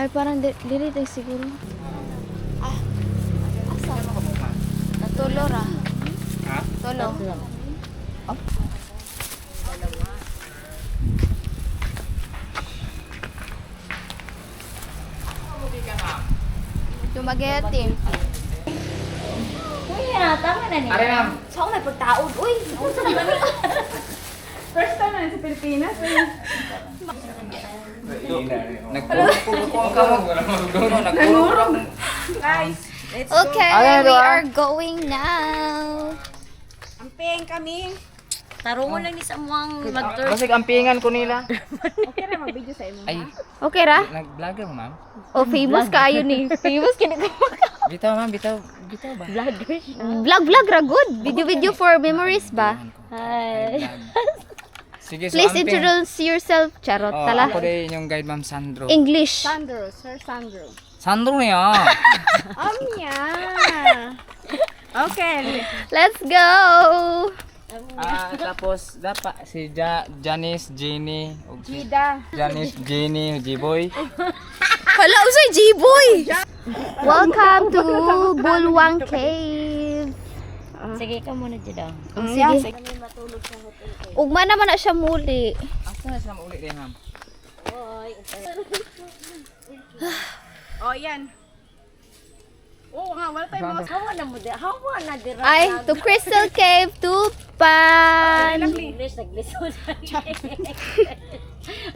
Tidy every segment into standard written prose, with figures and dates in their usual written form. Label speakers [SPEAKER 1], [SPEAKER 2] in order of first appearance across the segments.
[SPEAKER 1] Ay, parang dili tayo siguro. Ah, asa? Natulo ra.
[SPEAKER 2] Ha?
[SPEAKER 1] Tulo. Oh. Dumageti.
[SPEAKER 3] Uy, tama na niya.
[SPEAKER 2] Are ma'am.
[SPEAKER 3] Saan may pagtaod? Uy, unsa na ba ni?
[SPEAKER 4] First time na sa Pilipinas.
[SPEAKER 2] Nagpupulong ko ang kamog.
[SPEAKER 4] Nangurog. Guys, let's go.
[SPEAKER 1] Okay,
[SPEAKER 2] Ayan,
[SPEAKER 1] we
[SPEAKER 2] diba?
[SPEAKER 1] are going now.
[SPEAKER 4] Amping kami.
[SPEAKER 3] Tarungon lang ni sa muang mag-tour.
[SPEAKER 2] Basig ang pingan ko nila.
[SPEAKER 4] Okay na mag-video sa imo.
[SPEAKER 2] Ay,
[SPEAKER 1] Okay ra?
[SPEAKER 2] nag-vlogger mo ma'am?
[SPEAKER 1] Oh, famous kaayo ni. Famous kini ko.
[SPEAKER 2] Bitaw ma'am, bitaw ba?
[SPEAKER 1] Vlog ra good. Video for memories ba?
[SPEAKER 3] Hi.
[SPEAKER 2] Sige, so
[SPEAKER 1] Please
[SPEAKER 2] ang ping-
[SPEAKER 1] introduce yourself, Charot.
[SPEAKER 2] Oh,
[SPEAKER 1] Tala.
[SPEAKER 2] ako din yung guide ma'am Sandro.
[SPEAKER 1] English.
[SPEAKER 4] Sandro, Sir Sandro.
[SPEAKER 2] Sandro niya.
[SPEAKER 4] Amya. Okay.
[SPEAKER 1] Let's go.
[SPEAKER 2] Tapos dapat si Janice, Jenny, og si
[SPEAKER 4] Gida.
[SPEAKER 2] Janice, Jenny, G-boy.
[SPEAKER 1] Hala, usay G-boy. Welcome to Bulwang Cave.
[SPEAKER 3] Sige ka muna dyan daw.
[SPEAKER 1] Sige. Ugma naman na siya muli.
[SPEAKER 2] Asa na sila mauli din ma'am?
[SPEAKER 4] Oh, yan. Oo nga, wala tayo mga
[SPEAKER 3] Hawa na mo dyan. Hawa na dyan.
[SPEAKER 1] Ay, to Crystal Cave, Tupan.
[SPEAKER 3] English, naglisod.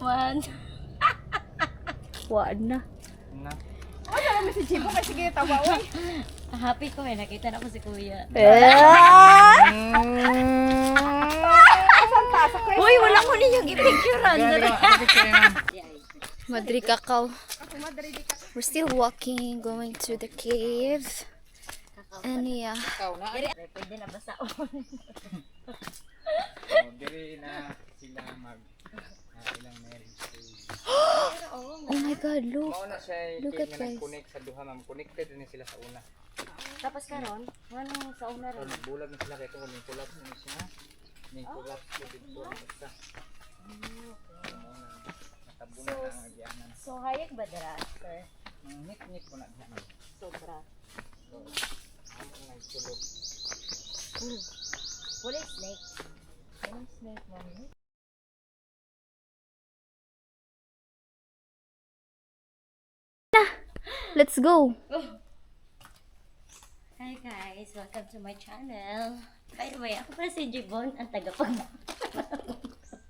[SPEAKER 3] One.
[SPEAKER 1] Wala na.
[SPEAKER 2] Na.
[SPEAKER 4] wala naman si Chibo kasi sige tawa. Uy.
[SPEAKER 3] Happy ko eh. Nakita na ko si kuya.
[SPEAKER 4] Asan ta? Sa Chris?
[SPEAKER 3] Uy, wala ko ninyong i-picturean.
[SPEAKER 1] Madri kakao.
[SPEAKER 4] Ako madali di ka.
[SPEAKER 1] We're still walking, going to the cave. And yeah.
[SPEAKER 3] Pwede na basa.
[SPEAKER 2] Diri na sila mag ilang marriage.
[SPEAKER 1] Oh my God, look.
[SPEAKER 2] Mao na siya
[SPEAKER 1] Look at guys.
[SPEAKER 2] nag-connect sa duha ma'am. Connected din sila sa una.
[SPEAKER 3] Tapos karon, ano sa una
[SPEAKER 2] So
[SPEAKER 3] rin.
[SPEAKER 2] nagbulag na sila kay tungod ning collapse na siya. Ning collapse ko dito isa. Natabunan na ang agyanan.
[SPEAKER 3] So, hayag ba dara, sir?
[SPEAKER 2] Nik ko na diha.
[SPEAKER 3] Sobra.
[SPEAKER 2] So, ang nagsulod.
[SPEAKER 3] Wala yung snake. Anong snake, mami?
[SPEAKER 1] Let's go.
[SPEAKER 3] Hi guys, welcome to my channel. By the way, ako pala si Jibon, ang tagapag...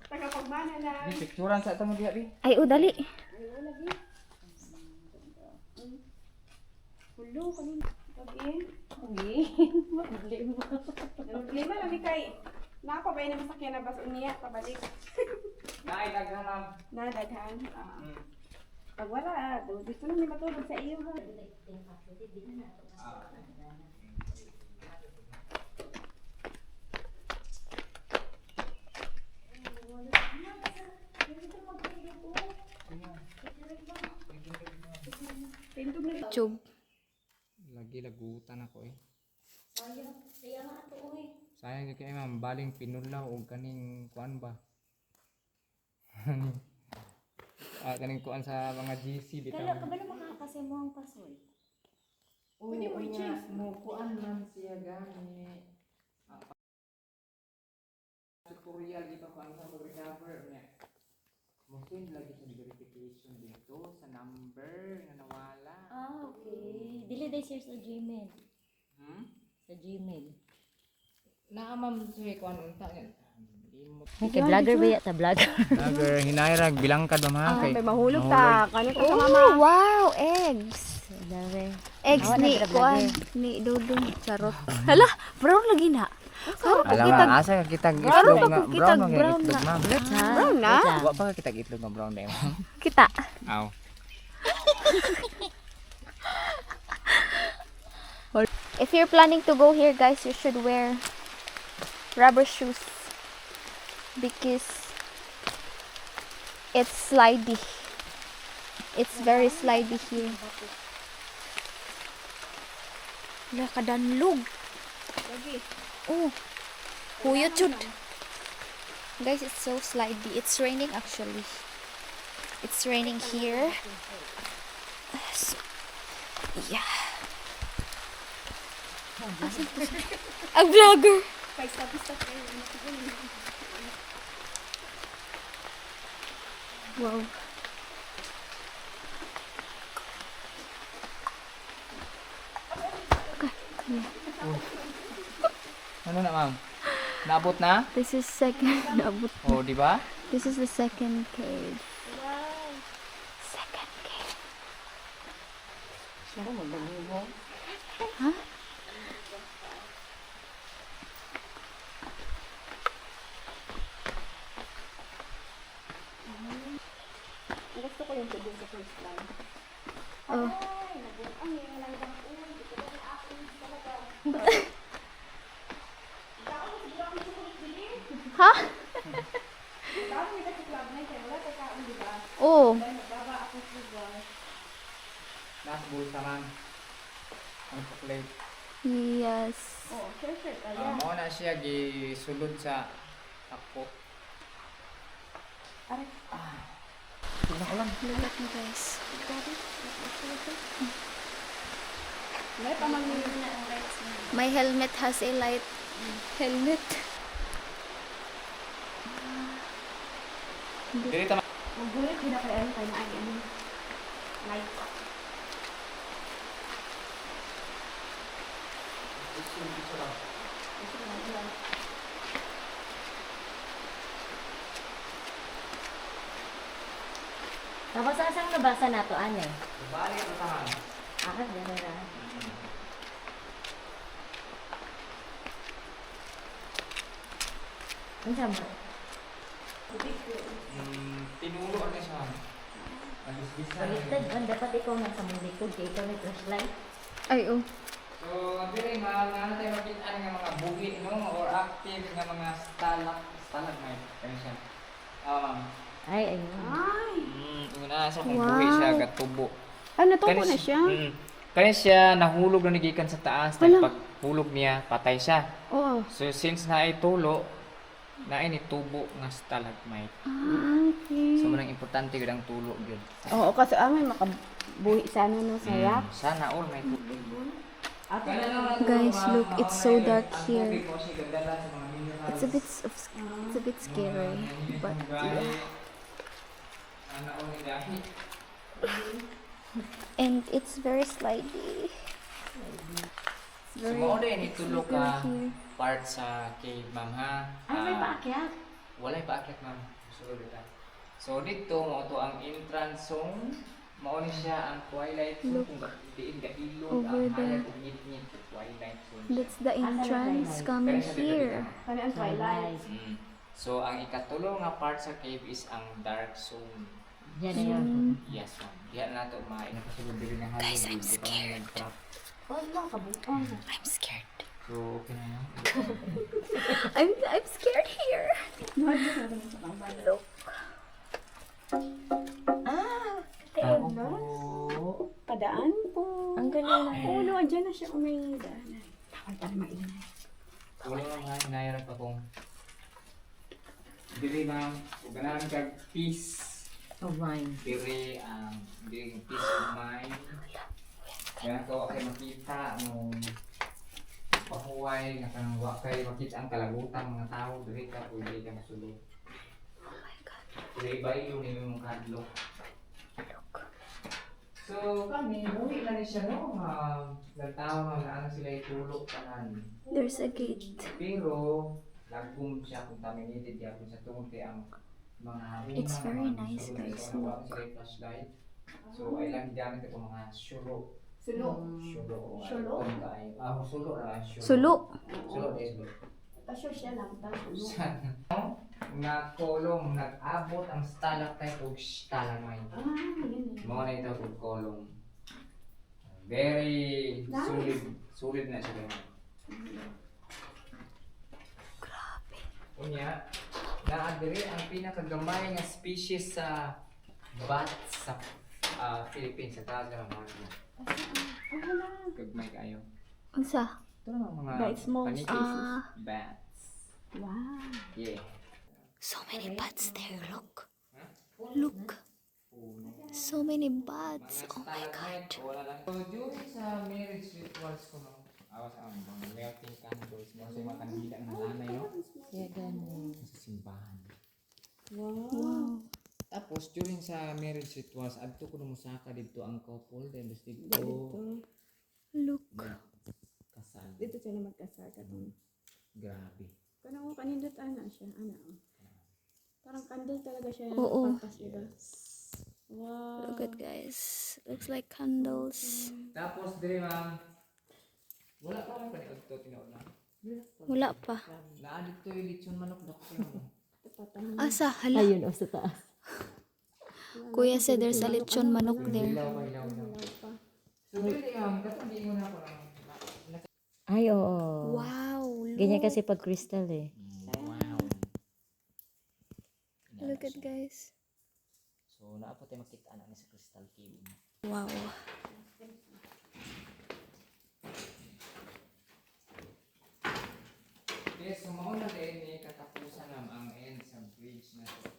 [SPEAKER 4] Tagapagmana na.
[SPEAKER 2] Di picturean sa tamo diha bi.
[SPEAKER 1] Ay, dali.
[SPEAKER 4] Hulo kanina. Gabi.
[SPEAKER 3] Uy, problema.
[SPEAKER 4] Problema lang ni kay. Nakapabay na masakyan na bas uniya pabalik.
[SPEAKER 2] Nay daghan ma'am.
[SPEAKER 4] Nadaghan. Pag wala, gusto na ni matulog sa iyo ha.
[SPEAKER 1] YouTube.
[SPEAKER 2] Lagi lagutan ako eh. Sayang kay ma'am baling pinulaw og kaning kuan ba. Kaning kuan sa mga GC bitaw.
[SPEAKER 3] Kala ka ba na makakasi mo ang pasoy?
[SPEAKER 4] Pwede mo i-change.
[SPEAKER 2] Mo kuan man siya gani. Tutorial di ba kuan sa recover niya. Mungkin lagi sa verification dito sa number na nawala.
[SPEAKER 3] Ah, okay. Dili day sir sa Gmail. Sa Gmail.
[SPEAKER 2] Na ma'am sa kuan unta yan.
[SPEAKER 3] Okay, vlogger ba yata? Vlogger.
[SPEAKER 2] Vlogger hinairag bilang ka ba ma kay
[SPEAKER 4] May mahulog ta. Kanin ko sa mama.
[SPEAKER 1] Oh, wow, eggs.
[SPEAKER 3] Dami.
[SPEAKER 1] Eggs
[SPEAKER 3] Awa na
[SPEAKER 1] ni
[SPEAKER 3] sila
[SPEAKER 1] kuan, ni Dudong Charot. Hala, brown lagi na. Brown
[SPEAKER 2] alam
[SPEAKER 1] kita.
[SPEAKER 2] nga asa ka kitag
[SPEAKER 1] Brown
[SPEAKER 2] itlog
[SPEAKER 1] pa
[SPEAKER 2] nga
[SPEAKER 1] ko kitag,
[SPEAKER 2] brown
[SPEAKER 1] brown
[SPEAKER 2] nga itlog
[SPEAKER 1] na.
[SPEAKER 2] ma'am.
[SPEAKER 1] Brown na?
[SPEAKER 2] Wa pa ka kitag itlog nga brown dahil.
[SPEAKER 1] Kita.
[SPEAKER 2] Aw.
[SPEAKER 1] If you're planning to go here, guys, you should wear rubber shoes because it's slidey. It's very slidey here. Wala ka danlog. Oh, huyot yun. Guys, it's so slidey. It's raining actually. It's raining here. So, yeah. Ang vlogger. Wow.
[SPEAKER 2] Ano na, ma'am? Naabot na?
[SPEAKER 1] This is second. Naabot.
[SPEAKER 2] Oh, di ba?
[SPEAKER 1] This is the second cave. Second cave.
[SPEAKER 4] Siya ko magbabuho.
[SPEAKER 1] Huh?
[SPEAKER 4] Gusto ko yung tuloy sa first line.
[SPEAKER 1] Oh. Ha? Oh.
[SPEAKER 2] Last bulsa, ma'am. Ang chocolate.
[SPEAKER 1] Yes.
[SPEAKER 4] Oo, sure.
[SPEAKER 2] Mao na siya gisulod sa ako.
[SPEAKER 4] Aray.
[SPEAKER 2] Ulan.
[SPEAKER 1] Look at me, guys.
[SPEAKER 4] May pamangin.
[SPEAKER 1] My helmet has a light. Helmet.
[SPEAKER 2] Dili ta
[SPEAKER 4] Magbulit, hindi na kaya tayo na ay ano. Light.
[SPEAKER 3] Tapos asang nabasa na to, ane?
[SPEAKER 2] bali ang tahan.
[SPEAKER 3] Gano'n na. Ang sama.
[SPEAKER 2] Tinulo ano siya.
[SPEAKER 3] Baliktad man, dapat ikaw nasa mong likod, kaya ikaw may flashlight.
[SPEAKER 1] Ay, oh.
[SPEAKER 2] So, dili mga tayo makita nga mga buhi no or active nga mga stalagmite kani siya. Ma'am.
[SPEAKER 3] Ay, ayun.
[SPEAKER 4] Ay!
[SPEAKER 2] Una sa kung
[SPEAKER 1] Wow.
[SPEAKER 2] buhi siya gatubo.
[SPEAKER 4] Ah, natubo na siya.
[SPEAKER 2] Kani siya nahulog na nagikan sa taas,
[SPEAKER 4] Wala.
[SPEAKER 2] pagpulog niya patay siya.
[SPEAKER 4] Oo.
[SPEAKER 2] So since na ay tulo, na ini tubo nga stalagmite.
[SPEAKER 4] Okay.
[SPEAKER 2] So manang importante gud ang tulo gyud.
[SPEAKER 4] Oo, kasi may makabuhi sana no sa rock.
[SPEAKER 2] Sana all may tubo.
[SPEAKER 1] Guys, look, it's so dark here. It's a bit scary, but yeah. And it's very slidey. It's
[SPEAKER 2] So
[SPEAKER 1] very
[SPEAKER 2] mao din itulo ka
[SPEAKER 1] slippery here.
[SPEAKER 2] part sa cave, ma'am ha.
[SPEAKER 3] Ay, may paakyat.
[SPEAKER 2] Walay paakyat, ma'am. Sulod ita. So dito mo to ang entrance zone. Mao ni siya ang twilight zone kung diin ga ilog
[SPEAKER 1] Over
[SPEAKER 2] ang
[SPEAKER 1] there.
[SPEAKER 2] hayag ug ngit-ngit twilight zone.
[SPEAKER 1] That's the entrance coming here.
[SPEAKER 4] Kani ang twilight.
[SPEAKER 2] So ang ikatulo nga part sa cave is ang dark zone.
[SPEAKER 3] Yan na yun.
[SPEAKER 2] Yes, ma'am. Diyan na to inapasulod diri ng halog.
[SPEAKER 1] Guys, I'm scared.
[SPEAKER 4] Wala kabuon.
[SPEAKER 1] I'm scared.
[SPEAKER 2] So okay na yan.
[SPEAKER 1] I'm scared here. Look.
[SPEAKER 2] Ako.
[SPEAKER 4] Padaan po.
[SPEAKER 3] Ang galing na.
[SPEAKER 4] Oo, no, andyan na siya kung may daanan. Takal para maingay.
[SPEAKER 2] Wala nga hinayarap akong diri ma'am, ganahan kag peace.
[SPEAKER 3] Oh, mine.
[SPEAKER 2] Diri ang diri peace of mind. Kaya ko okay makita mo pahuway nga kanang wa kay makita ang kalagutan mga tao diri ka pwede ka masulod.
[SPEAKER 1] Oh my God.
[SPEAKER 2] Diri ba yung imong kadlo. So kami buwi na ni siya no. Nagtawa nga na sila itulog kanan.
[SPEAKER 1] There's a gate.
[SPEAKER 2] Pero lagom siya contaminated yapon sa tungod kay ang mga harina.
[SPEAKER 1] It's very
[SPEAKER 2] mga
[SPEAKER 1] nice,
[SPEAKER 2] sulod
[SPEAKER 1] guys.
[SPEAKER 2] sa wala sila yung flashlight. So ay lang gamit ko mga sulo.
[SPEAKER 4] Sulo.
[SPEAKER 2] Sulo.
[SPEAKER 4] Sulo?
[SPEAKER 2] Sulo na sulo.
[SPEAKER 1] Sulo.
[SPEAKER 2] Sulo is sulo.
[SPEAKER 4] Tasyo siya lang. Sulo.
[SPEAKER 2] Nga kolong nag-abot ang stalactite ug stalagmite.
[SPEAKER 4] Ah, yan eh.
[SPEAKER 2] Mo na ito kung kolong. Very
[SPEAKER 4] Nice.
[SPEAKER 2] solid na siya ganyan.
[SPEAKER 1] Grabe.
[SPEAKER 2] Unya, naadiri ang pinakagamay nga species sa bats sa Philippines sa taas ng mga gagmay kayo.
[SPEAKER 1] Unsa?
[SPEAKER 2] Ito naman mga
[SPEAKER 4] Bats mo.
[SPEAKER 2] panikis. Bats.
[SPEAKER 4] Wow.
[SPEAKER 2] Yeah.
[SPEAKER 1] So many bats there. Look. Look. So so many bats.
[SPEAKER 2] Mga
[SPEAKER 1] Oh my god.
[SPEAKER 2] stalagmite, wala lang. So, during sa marriage rituals ko, no, awas ang mga melting candles, mga sa mga kandila ng nanay, no?
[SPEAKER 3] Kaya ganun.
[SPEAKER 2] Sa simbahan.
[SPEAKER 1] Wow.
[SPEAKER 2] Tapos, during sa marriage rituals, adto ko numusaka dito ang couple, then dito
[SPEAKER 4] Dito.
[SPEAKER 1] Look.
[SPEAKER 2] kasal.
[SPEAKER 4] Dito siya na magkasal katong.
[SPEAKER 2] Grabe.
[SPEAKER 4] Kanang kanindot ana siya, ana. Parang candle talaga siya.
[SPEAKER 1] Oo.
[SPEAKER 4] Papas, diba? Wow.
[SPEAKER 1] Look at guys. Looks like candles.
[SPEAKER 2] Tapos, dire ma'am, wala pa rin panigagto, tinaw na.
[SPEAKER 1] Wala pa.
[SPEAKER 2] Naadit to yung lechon manok, dako mo.
[SPEAKER 1] Asa? Hala.
[SPEAKER 3] Ayun, sa taas.
[SPEAKER 1] Kuya said there's a lechon manok there.
[SPEAKER 2] Ilaw pa, ilaw. So, dire ma'am, dapat hindi mo na ako lang.
[SPEAKER 3] Ay, oo.
[SPEAKER 1] Wow.
[SPEAKER 3] Ganyan
[SPEAKER 1] Look.
[SPEAKER 3] kasi pag crystal eh.
[SPEAKER 2] Wow.
[SPEAKER 1] Look at guys.
[SPEAKER 2] So, naapo tayo makita na sa Crystal Cave.
[SPEAKER 1] Wow.
[SPEAKER 2] Yes, so mauna din ni katapusan nam ang end sa bridge na to.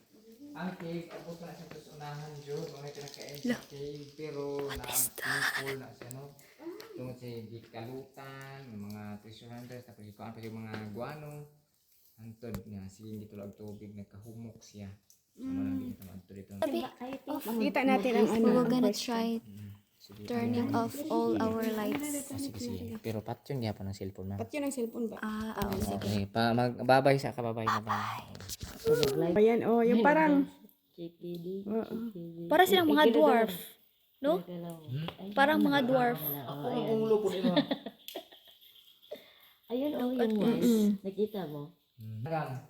[SPEAKER 2] Ang cave, abot na siya sa unahan dyan. Mga pinaka-end sa cave, pero na-full na siya, no? Tungkol sa hindi kalutan, mga treasure hunters, tapos yung pa yung mga guano. Antod niya, sige hindi tulad tubig, nagkahumok siya. So, malang hindi kita maadto dito.
[SPEAKER 4] Makita natin ang ano.
[SPEAKER 1] We're gonna try
[SPEAKER 2] Sige,
[SPEAKER 1] turning off all our lights.
[SPEAKER 2] sige, sige. Pero patyon niya pa ng cellphone, ma'am.
[SPEAKER 4] Ba't yun ang cellphone ba?
[SPEAKER 1] Oh, sige.
[SPEAKER 2] Okay, magbabay sa kababay na ba?
[SPEAKER 4] Ayan, oh, yung parang.
[SPEAKER 1] Para silang mga dwarf. No? Parang mga dwarf.
[SPEAKER 2] Ako ang ulo po nila.
[SPEAKER 3] Ayun, oh, yung wise. Nakita mo?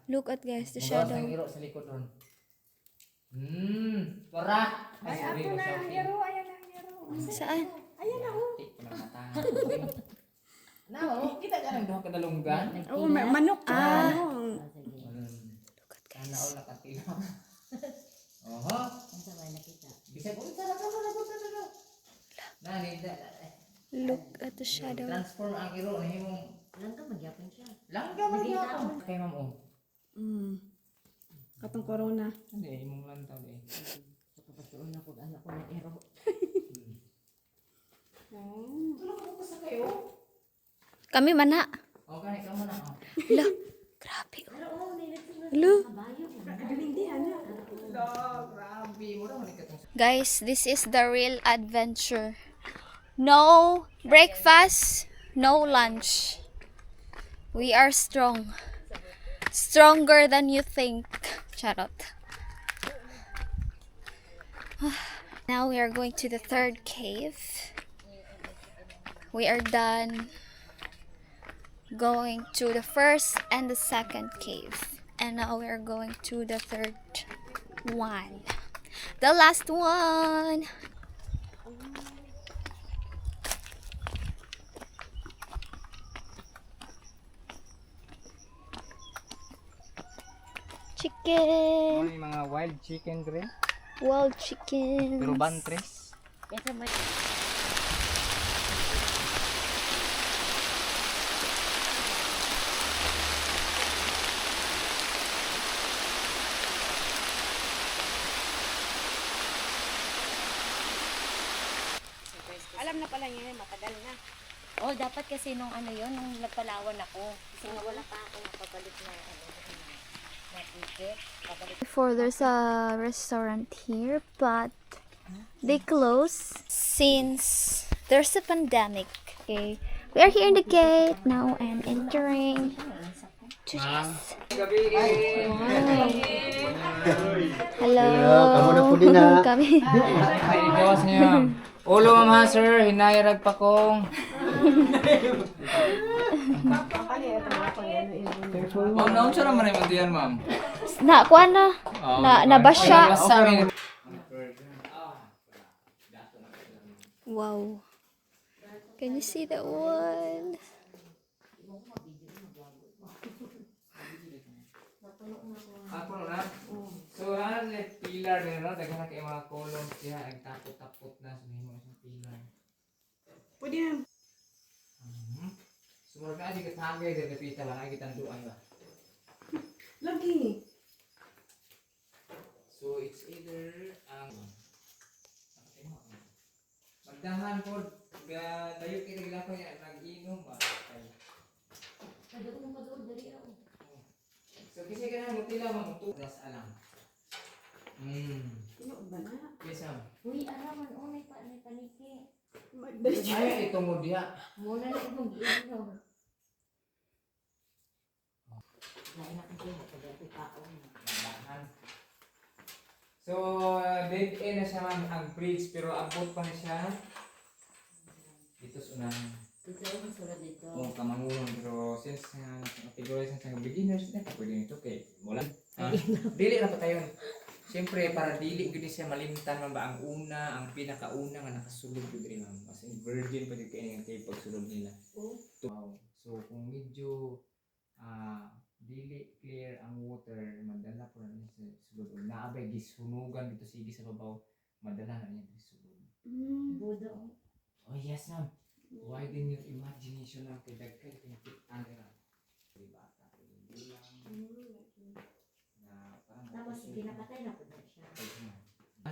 [SPEAKER 1] Look at guys, the
[SPEAKER 2] Mabawas
[SPEAKER 1] shadow.
[SPEAKER 2] ang iro sa likod ron. Para! Ay, sorry,
[SPEAKER 4] Ako na ang
[SPEAKER 2] selfie.
[SPEAKER 4] hero, ayan ang hero.
[SPEAKER 1] Saan?
[SPEAKER 4] Ayan na, oh.
[SPEAKER 2] Tik ko ng mata. No, kita ka ng duha ka dalunggan.
[SPEAKER 4] Oh, manok.
[SPEAKER 1] Ah.
[SPEAKER 2] Look at guys. Sana all nakatila. Oho.
[SPEAKER 3] Ang sabay nakita.
[SPEAKER 2] Bisag ulit sa lagot. Nani,
[SPEAKER 1] Look at the shadow.
[SPEAKER 2] transform ang iro na himong
[SPEAKER 3] Lang ka, magyapon siya.
[SPEAKER 2] langga magyapon. Kay ma'am oh.
[SPEAKER 4] Katong corona.
[SPEAKER 2] Hindi, himong lantaw eh.
[SPEAKER 3] So, kapag doon na pag anak ko ng ero.
[SPEAKER 2] Tulog mo pa sa kayo.
[SPEAKER 1] Kami mana.
[SPEAKER 2] Okay, kamo na oh.
[SPEAKER 1] Hala. Grabe. Hello.
[SPEAKER 4] Hindi, ana.
[SPEAKER 2] Grabe, mura man ikatong.
[SPEAKER 1] Guys, this is the real adventure. No breakfast, no lunch. We are strong. Stronger than you think. Charot. Now we are going to the third cave. We are done going to the first and the second cave. And now we are going to the third one. The last one. Chicken.
[SPEAKER 2] May mga wild chicken rin.
[SPEAKER 1] Wild chicken.
[SPEAKER 2] Pero bantres.
[SPEAKER 3] Kaya may...
[SPEAKER 4] Alam na pala niya, matagal na.
[SPEAKER 3] Oh, dapat kasi nung ano yun, nung nagpalawan ako. Kasi nga wala pa ako nakabalik na na ticket. Pabalik.
[SPEAKER 1] Before there's a restaurant here, but they close since there's a pandemic. Okay, we are here in the gate now and entering to this. Hello.
[SPEAKER 5] Kamu na po din ha.
[SPEAKER 1] Kami.
[SPEAKER 2] Ay, gawas niyo. Ulo ma'am ha, sir. Hinayarag pa kong. Ma'am, naon siya naman yung diyan, ma'am.
[SPEAKER 1] Na kuan na. Nabasya. Wow. Can you see that one?
[SPEAKER 2] Ako na. So, ano na pillar nila, no? Daghan na kayo mga columns diha, nagtapot-tapot na sa mga isang pillar.
[SPEAKER 4] Pwede na.
[SPEAKER 2] So, mura ka di katagay din napita lang ay gitanduan ba.
[SPEAKER 4] Lagi.
[SPEAKER 2] So, it's either Dahan po, tayo kinagla ko yan, nag-inom ba?
[SPEAKER 3] Kadugong mag-uod dali ako.
[SPEAKER 2] So, kasi ka na, mutila mo, das alam.
[SPEAKER 4] Ano ba na?
[SPEAKER 2] Yes, ma'am.
[SPEAKER 3] Uy, araman, may paniki.
[SPEAKER 2] Ay, ito mo diya.
[SPEAKER 3] Muna na itong giinom. Lain na kasi mo, pagdating tao.
[SPEAKER 2] Dahan. So, dead end na siya ma'am ang bridge, pero abot pa na siya. Dito sa unahan.
[SPEAKER 3] Dito yung sulat dito.
[SPEAKER 2] Oo, kamangulong, pero since categorization sa beginners na, pwede nito kay wala. Dili na pa tayo. Siyempre, para dili gini siya malimtan man ba ang una, ang pinakauna nga nakasulod ko din ma'am. As in, virgin pa din kayo kay pagsulod nila. Wow. So, kung medyo dili clear ang water, madala po na niya sa sulod. O naabay gisunugan dito sige sa babaw, madala na niya sa sulod.
[SPEAKER 3] Budo.
[SPEAKER 2] Oh yes ma'am. Widen your imagination lang kay dagkay kinakitaan nila. Diba? Na parang
[SPEAKER 3] Tapos ginapatay na po na siya.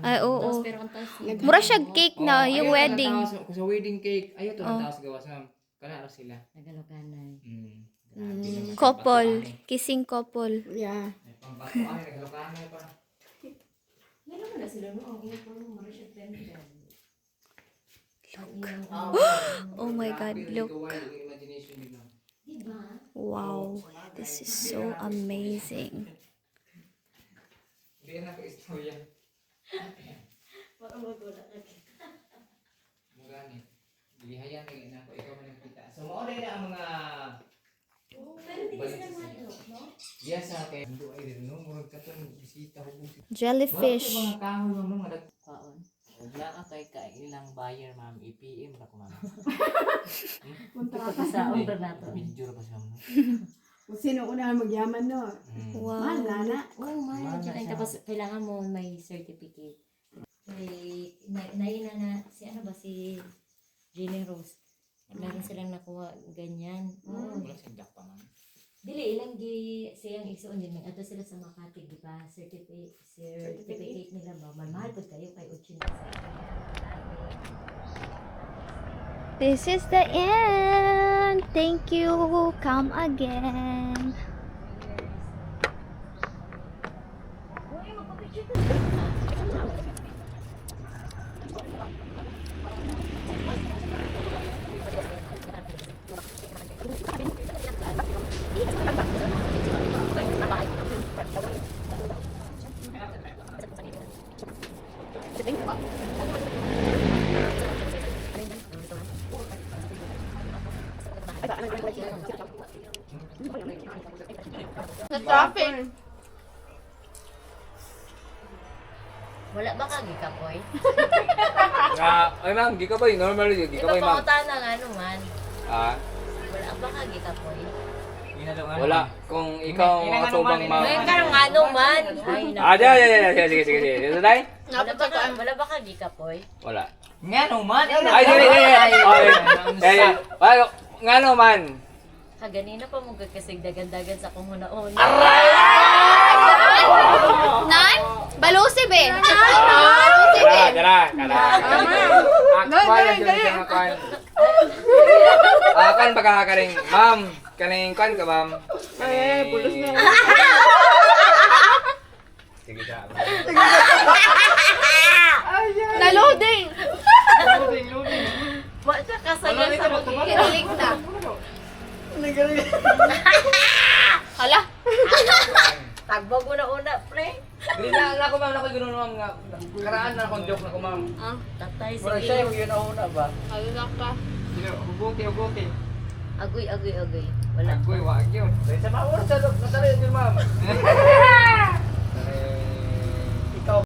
[SPEAKER 1] Ay, oo.
[SPEAKER 3] Pero ang taas.
[SPEAKER 1] Mura siya cake na, yung wedding.
[SPEAKER 2] Kung sa wedding cake, ayaw to ng taos gawas ma'am. Kana ra sila.
[SPEAKER 3] Nagalokanay.
[SPEAKER 1] Couple. Kissing couple.
[SPEAKER 4] Yeah.
[SPEAKER 2] Ay pambato ay nagalokanay pa.
[SPEAKER 3] Yan naman na sila no, ang iyong pulong mara siya tender.
[SPEAKER 1] Oh my God, look.
[SPEAKER 2] Imagination din ma'am.
[SPEAKER 3] Diba?
[SPEAKER 1] Wow. This is so amazing.
[SPEAKER 2] Hindi na ko istorya.
[SPEAKER 3] Parang magwala ka.
[SPEAKER 2] Mugani. Bilihayan kay na ko ikaw man ang kita. So mao na ang mga
[SPEAKER 3] Pero hindi sila madok, no?
[SPEAKER 2] yes kay ando ay din no murag katong bisita hubog.
[SPEAKER 1] Jellyfish.
[SPEAKER 2] Mga kahoy ma'am mga
[SPEAKER 3] Kaon.
[SPEAKER 2] wala ka kay ilang buyer ma'am i-PM ra ko ma'am.
[SPEAKER 3] Pagkasaon ra nato.
[SPEAKER 2] Video ra pa siya ma'am.
[SPEAKER 4] Kung sino unahan magyaman no. Mahal
[SPEAKER 1] Wow.
[SPEAKER 4] na na.
[SPEAKER 3] Oh, mahal dyan. Tapos kailangan mo may certificate. May, naina na, si ano ba, si Jenny Rose. Meron silang nakuha ganyan. Oh.
[SPEAKER 2] Wala siyang jack pa ma'am.
[SPEAKER 3] Dili, ilang siyang igsoon din. Ato sila sa Makati, di ba? Certificate nila ba? Mahal po kayo kay Uchin.
[SPEAKER 1] This is the end. Thank you. Come again.
[SPEAKER 4] Traffic.
[SPEAKER 3] Wala ba kang gikapoy?
[SPEAKER 2] Ay ma'am, di ka ba normal di
[SPEAKER 3] Di
[SPEAKER 2] ka
[SPEAKER 3] ba
[SPEAKER 2] ba ma'am?
[SPEAKER 3] pangutan ng ano man?
[SPEAKER 2] Ah,
[SPEAKER 3] Wala ba kang gikapoy?
[SPEAKER 2] wala kung ikaw ang atubang ma'am.
[SPEAKER 3] Ngayon ka ng ano man? Ay,
[SPEAKER 2] Ah, sige. Dito tayo?
[SPEAKER 3] Wala ba kang gikapoy?
[SPEAKER 2] Wala.
[SPEAKER 5] Nga naman.
[SPEAKER 2] Ay, dili. Ay, ngano man.
[SPEAKER 3] Kaganina pa mo kasi dagan-dagan sa kung huna-una.
[SPEAKER 1] Nan? Balusi be. Balusi be.
[SPEAKER 2] Kara. Akan pagkakaring, ma'am. Kaning kan ka, ma'am.
[SPEAKER 4] Pulos na.
[SPEAKER 2] Sige ka.
[SPEAKER 1] Na-loading.
[SPEAKER 3] Wala siya kasaya sa mga
[SPEAKER 1] Kinilig na. Hala.
[SPEAKER 3] tagbog una-una, pre.
[SPEAKER 2] Dili na ako, ma'am. Ako ganoon ma'am nga. Karaan na akong joke na ko, ma'am.
[SPEAKER 3] Tatay,
[SPEAKER 5] Mura siya yung
[SPEAKER 3] sige.
[SPEAKER 5] yun una ba?
[SPEAKER 1] Hala ka.
[SPEAKER 2] Huguti.
[SPEAKER 3] Agoy. Wala.
[SPEAKER 2] Agoy, wag yun.
[SPEAKER 5] Sa mga oras, natalayan yun ma'am.